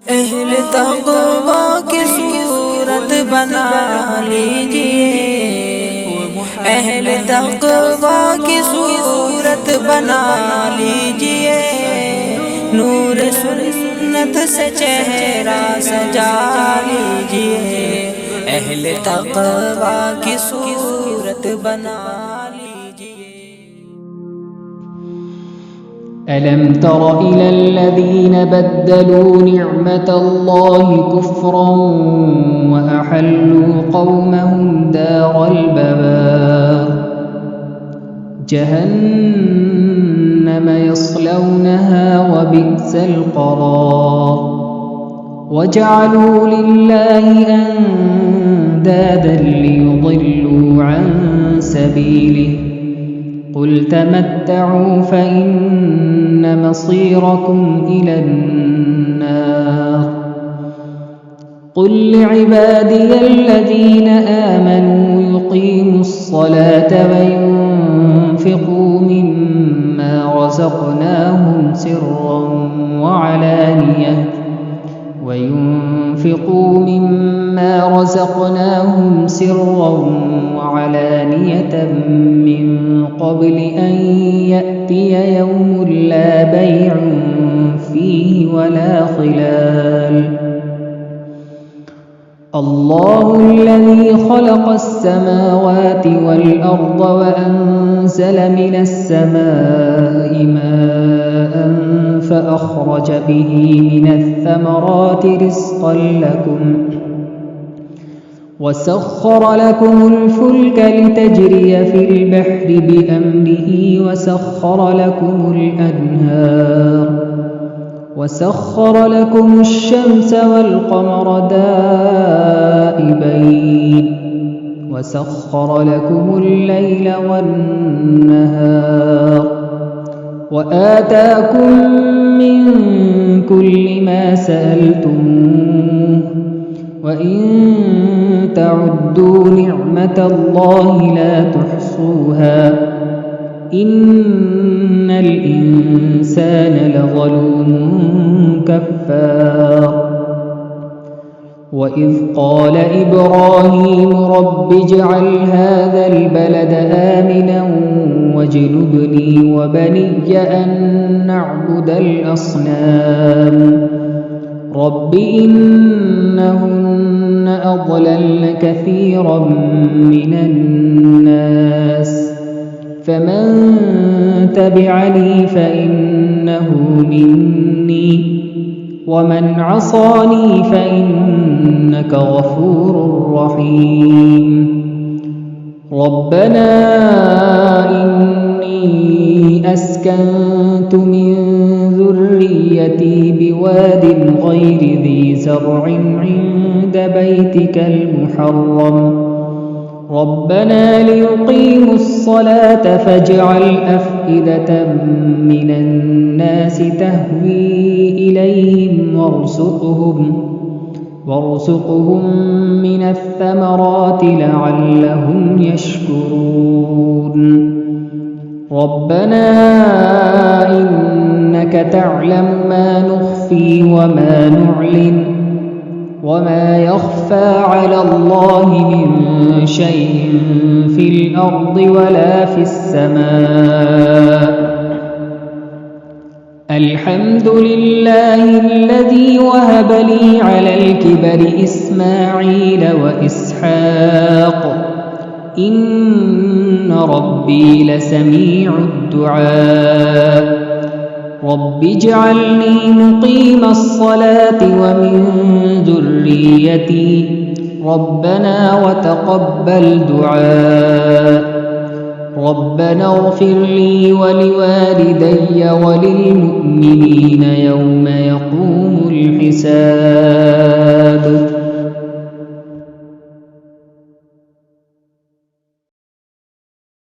अहले तक़वा की सूरत बना लीजिए, अहले तक़वा की सूरत बना लीजिए। नूर सुन्नत से चेहरा सजा लीजिए, अहले तक़वा की सूरत बना लीजिए। ألم تر إلى الذين بدلوا نعمة الله كفرا وأحلوا قومهم دار البوار جهنم يصلونها وبئس القرار وجعلوا لله أندادا ليضلوا عن سبيله قل تمتعوا فإن مصيركم إلى النار قل لعبادي الذين آمنوا يقيموا الصلاة وينفقوا مما رزقناهم سرا وعلانية من قبل أن يأتي يوم لا بيع فيه ولا خلال الله الذي خلق السماوات والأرض وأنزل من السماء ماء فأخرج به من الثمرات رزقا لكم وسخر لكم الفلك لتجري في البحر بأمره وسخر لكم الشمس والقمر دائبين وسخر لكم الليل والنهار وآتاكم من كل ما سألتموه وإن تعدوا نعمة الله لا تحصوها إن الإنسان لظلوم كفار وإذ قال إبراهيم رب اجعل هذا البلد آمنا واجنبني وبني أن نعبد الأصنام رب إنهن أضللن كثيرا من الناس فمن تبعني فإنه مني ومن عصاني فإنك غفور رحيم ربنا إني أسكنت من ذريتي بواد غير ذي زرع عند بيتك المحرم ربنا ليقيموا الصلاة فاجعل أفئدة من الناس تهوي إليهم وارزقهم من الثمرات لعلهم يشكرون ربنا إنك تعلم ما نخفي وما نعلن وما يخفى على الله من شيء في الأرض ولا في السماء الحمد لله الذي وهب لي على الكبر إسماعيل وإسحاق إن ربي لسميع الدعاء رب اجعلني مقيم الصلاة ومن ذريتي ربنا وتقبل دعاء ربنا اغفر لي ولوالدي وللمؤمنين يوم يقوم الحساب